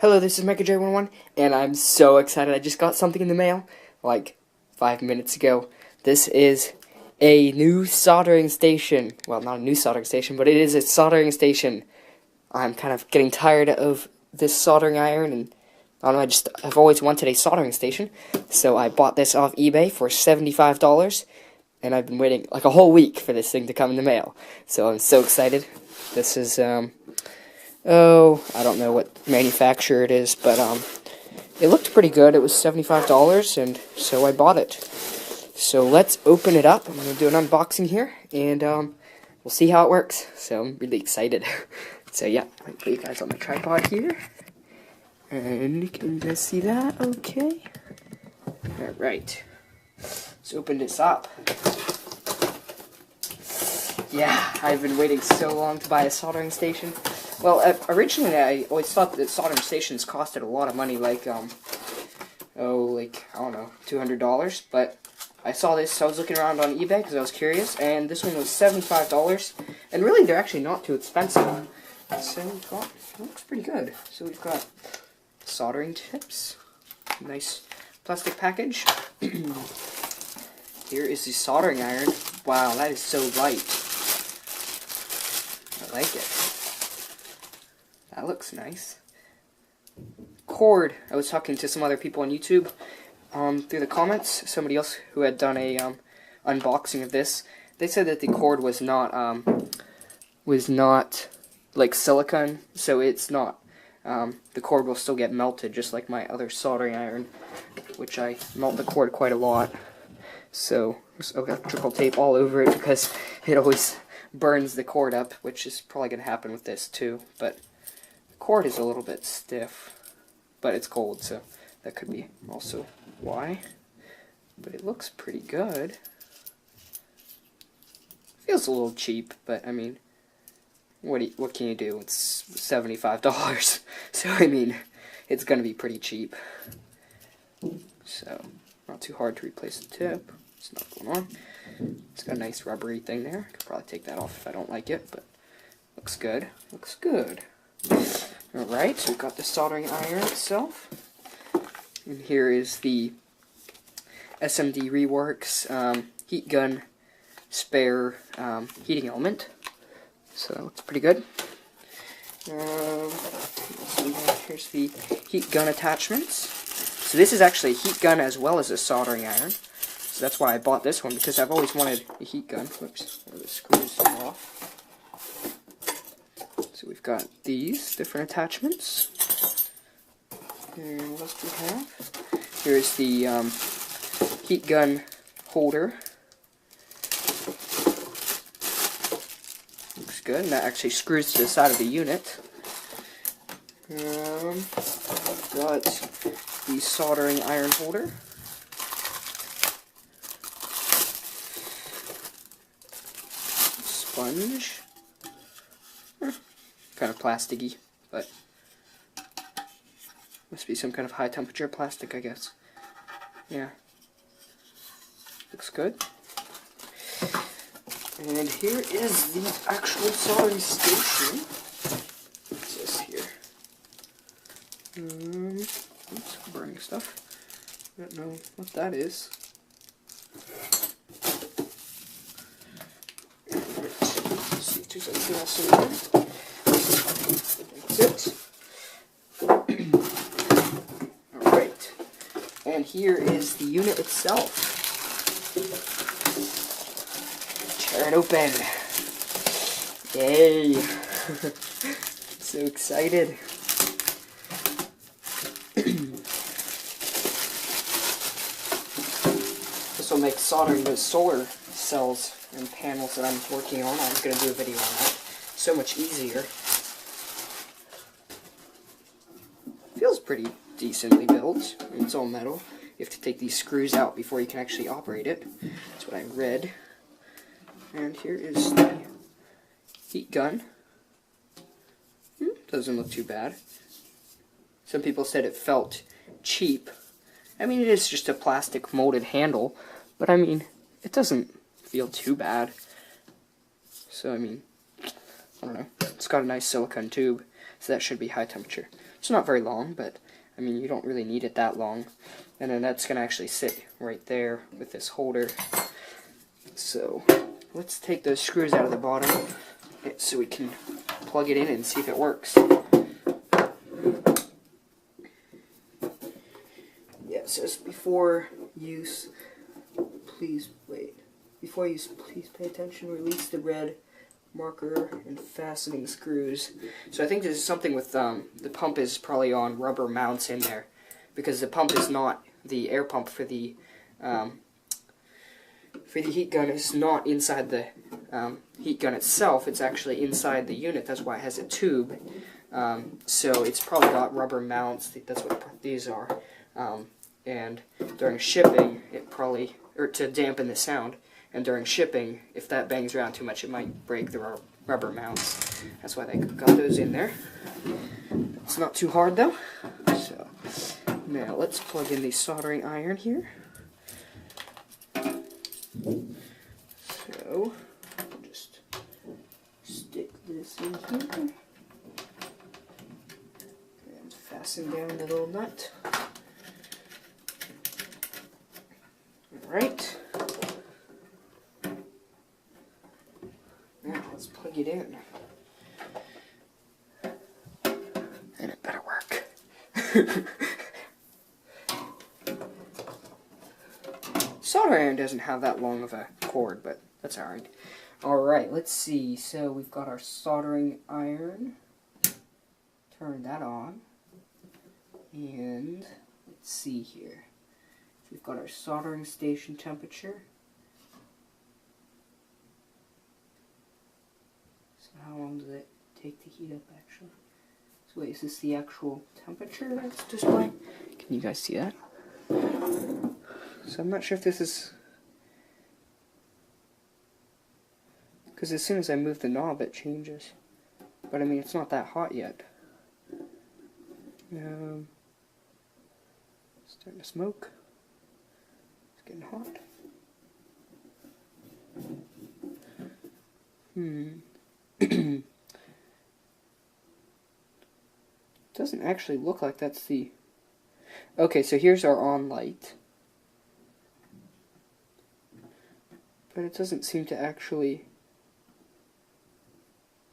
Hello, this is MicahJ11, and I'm so excited. I just got something in the mail, like 5 minutes ago. This is a new soldering station. Well, not a new soldering station, but it is a soldering station. I'm kind of getting tired of this soldering iron, and I don't know, I've always wanted a soldering station. So I bought this off eBay for $75, and I've been waiting like a whole week for this thing to come in the mail. So I'm so excited. This is, I don't know what manufacturer it is, but it looked pretty good. It was $75, and so I bought it. So let's open it up. I'm going to do an unboxing here, and we'll see how it works. So I'm really excited. So yeah, I'll put you guys on the tripod here. And can you guys see that? Okay. Alright. Let's open this up. Yeah, I've been waiting so long to buy a soldering station. Well, originally I always thought that soldering stations costed a lot of money, like, I don't know, $200, but I saw this, so I was looking around on eBay because I was curious, and this one was $75, and really they're actually not too expensive. So it looks pretty good. So we've got soldering tips, nice plastic package. Here is the soldering iron. Wow, that is so light. I like it. That looks nice. Cord. I was talking to some other people on YouTube through the comments. Somebody else who had done a unboxing of this. They said that the cord was not like silicone, so it's not. The cord will still get melted, just like my other soldering iron, which I melt the cord quite a lot. So there's electrical tape all over it because it always burns the cord up, which is probably going to happen with this too. But the cord is a little bit stiff, but it's cold, so that could be also why. But it looks pretty good. Feels a little cheap, but I mean, what can you do? It's $75, so I mean, it's going to be pretty cheap. So not too hard to replace the tip. It's not going on. It's got a nice rubbery thing there. I could probably take that off if I don't like it, but looks good. Looks good. Alright, so we've got the soldering iron itself. And here is the SMD Reworks heat gun spare heating element. So that looks pretty good. Here's the heat gun attachments. So this is actually a heat gun as well as a soldering iron. So that's why I bought this one, because I've always wanted a heat gun. Whoops, where the screws are off. So we've got these different attachments. And what else do we have? Here's the heat gun holder. Looks good, and that actually screws to the side of the unit. I've got the soldering iron holder. Sponge. Kind of plasticky, but must be some kind of high temperature plastic, I guess. Yeah. Looks good. And here is the actual soldering station. What's this here? Oops, burning stuff. I don't know what that is. Let's see, there's something else in there. That's it. Alright. And here is the unit itself. Tear it open. Yay. So excited. This will make soldering those solar cells and panels that I'm working on. I'm going to do a video on that. So much easier. Feels pretty decently built. It's all metal. You have to take these screws out before you can actually operate it. That's what I read. And here is the heat gun. Doesn't look too bad. Some people said it felt cheap. I mean, it is just a plastic molded handle, but I mean, it doesn't feel too bad. So I mean, I don't know. It's got a nice silicone tube, so that should be high temperature. So It's not very long, but I mean, you don't really need it that long. And then that's going to actually sit right there with this holder. So let's take those screws out of the bottom so we can plug it in and see if it works. Yeah, it says before use, please wait. Before use, please pay attention. Release the red marker and fastening screws. So I think this is something with the pump is probably on rubber mounts in there, because the pump is not, the air pump for the heat gun is not inside the heat gun itself. It's actually inside the unit. That's why it has a tube. So it's probably got rubber mounts. That's what these are. And during shipping, it probably, or to dampen the sound. And during shipping, if that bangs around too much, it might break the rubber mounts. That's why they got those in there. It's not too hard though. So now let's plug in the soldering iron here. So I'll just stick this in here and fasten down the little nut. Alright. Now let's plug it in. And it better work. Soldering iron doesn't have that long of a cord, but that's alright. Alright, let's see. So we've got our soldering iron. Turn that on. And let's see here. We've got our soldering station temperature. So how long does it take to heat up actually? So wait, is this the actual temperature that's displaying? Can you guys see that? So I'm not sure if this is... because as soon as I move the knob it changes. But I mean, it's not that hot yet. Starting to smoke. It's getting hot. Doesn't actually look like that's the... okay, so here's our on light. But it doesn't seem to actually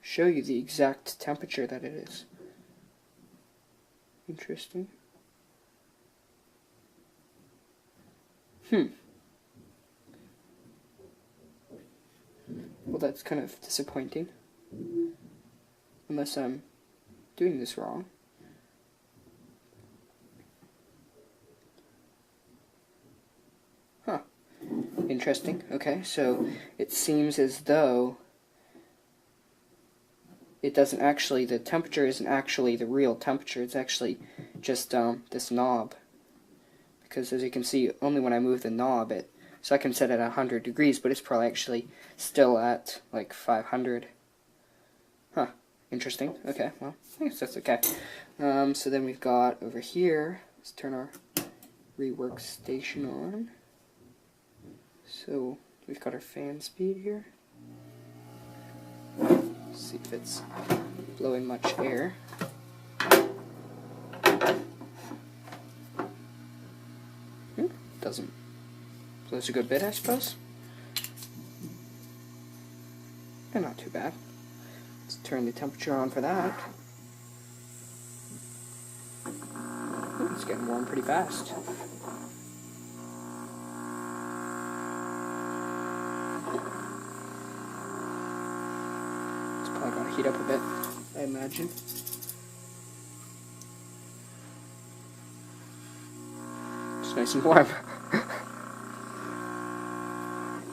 show you the exact temperature that it is. Interesting. Well, that's kind of disappointing. Unless I'm doing this wrong. Huh. Interesting. Okay, so it seems as though it doesn't actually, the temperature isn't actually the real temperature. It's actually just this knob. Because as you can see, only when I move the knob, so I can set it at 100 degrees, but it's probably actually still at like 500. Huh. Interesting. Okay, well, I guess that's okay. So then we've got over here, let's turn our Rework station on. So we've got our fan speed here. Let's see if it's blowing much air. Doesn't. Blows a good bit, I suppose. And not too bad. Let's turn the temperature on for that. It's getting warm pretty fast. It's probably going to heat up a bit, I imagine. It's nice and warm.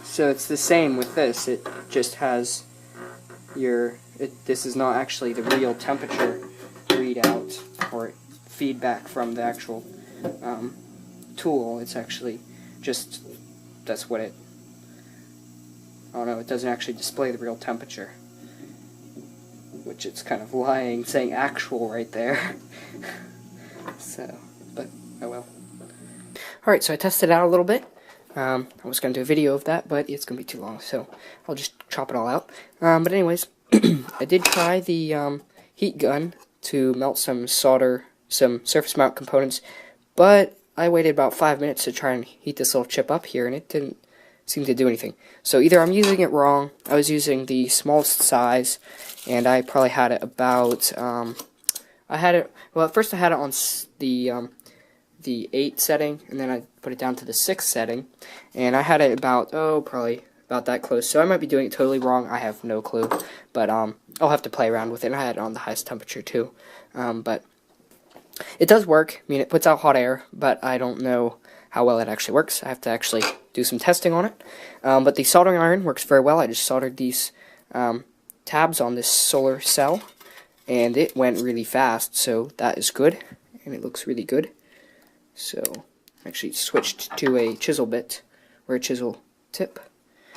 So it's the same with this. It just has this is not actually the real temperature readout or feedback from the actual tool. It's actually just, that's what it, oh no, it doesn't actually display the real temperature. Which it's kind of lying, saying actual right there. So, but, oh well. Alright, so I tested it out a little bit. I was going to do a video of that, but it's going to be too long, so I'll just chop it all out. But anyways, I did try the heat gun to melt some solder some surface mount components, but I waited about 5 minutes to try and heat this little chip up here, and it didn't seem to do anything. So either I'm using it wrong, I was using the smallest size, and I probably had it about, well, at first I had it on the 8 setting, and then I put it down to the 6 setting, and I had it about, probably about that close, so I might be doing it totally wrong. I have no clue, but I'll have to play around with it. And I had it on the highest temperature too, but it does work. I mean, it puts out hot air, but I don't know how well it actually works. I have to actually do some testing on it, but the soldering iron works very well. I just soldered these tabs on this solar cell, and it went really fast, so that is good, and it looks really good. So I actually switched to a chisel bit, or a chisel tip,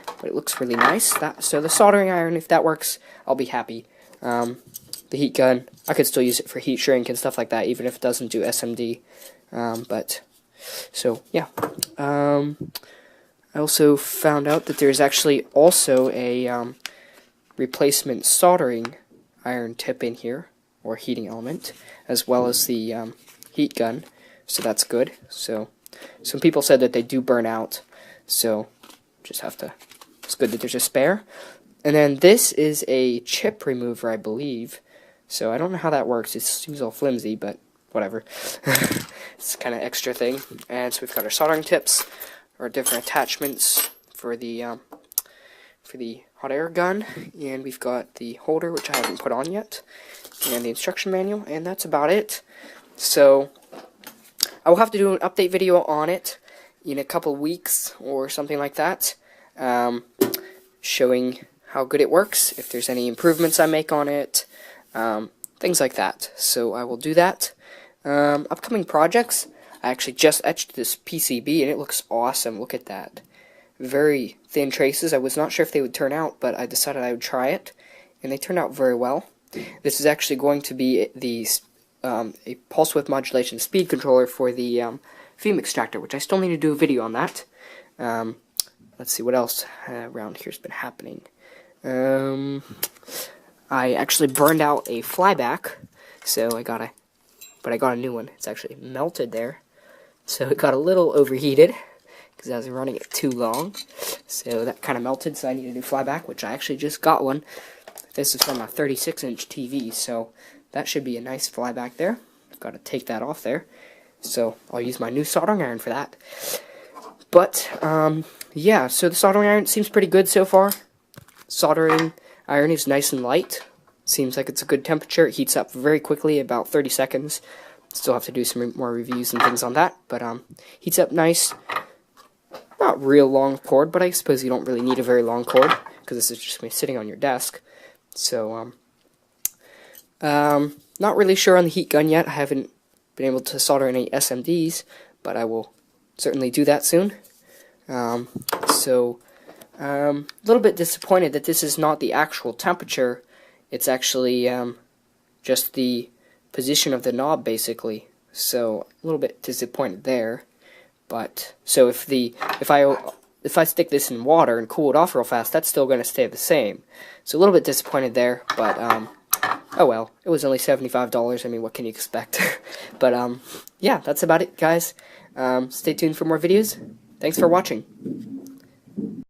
but it looks really nice. So the soldering iron, if that works, I'll be happy. The heat gun, I could still use it for heat shrink and stuff like that, even if it doesn't do SMD. So yeah. I also found out that there's actually also a replacement soldering iron tip in here, or heating element, as well as the heat gun. So that's good. So some people said that they do burn out, so just have to, it's good that there's a spare. And then this is a chip remover, I believe. So I don't know how that works. It seems all flimsy, but whatever. It's kind of extra thing. And so we've got our soldering tips, or different attachments for the hot air gun, and we've got the holder, which I haven't put on yet, and the instruction manual, and that's about it. So I will have to do an update video on it in a couple weeks or something like that, showing how good it works, if there's any improvements I make on it, things like that. So I will do that. Upcoming projects, I actually just etched this PCB, and it looks awesome. Look at that. Very thin traces. I was not sure if they would turn out, but I decided I would try it, and they turned out very well. This is actually going to be a pulse width modulation speed controller for the fume extractor, which I still need to do a video on that. Let's see what else around here's been happening. I actually burned out a flyback, so I got a new one. It's actually melted there, so it got a little overheated because I was running it too long. So that kind of melted, so I need a new flyback, which I actually just got one. This is from a 36-inch TV, so that should be a nice flyback there. I've got to take that off there, so I'll use my new soldering iron for that. But yeah, so the soldering iron seems pretty good so far. Soldering iron is nice and light. Seems like it's a good temperature. It heats up very quickly, about 30 seconds. Still have to do some more reviews and things on that, but heats up nice. Not real long cord, but I suppose you don't really need a very long cord, because this is just going to be sitting on your desk. So, not really sure on the heat gun yet. I haven't been able to solder any SMDs, but I will certainly do that soon. A little bit disappointed that this is not the actual temperature. It's actually just the position of the knob, basically. So a little bit disappointed there. But so if I stick this in water and cool it off real fast, that's still going to stay the same. So a little bit disappointed there, but oh well, it was only $75. I mean, what can you expect? But yeah, that's about it, guys. Stay tuned for more videos. Thanks for watching.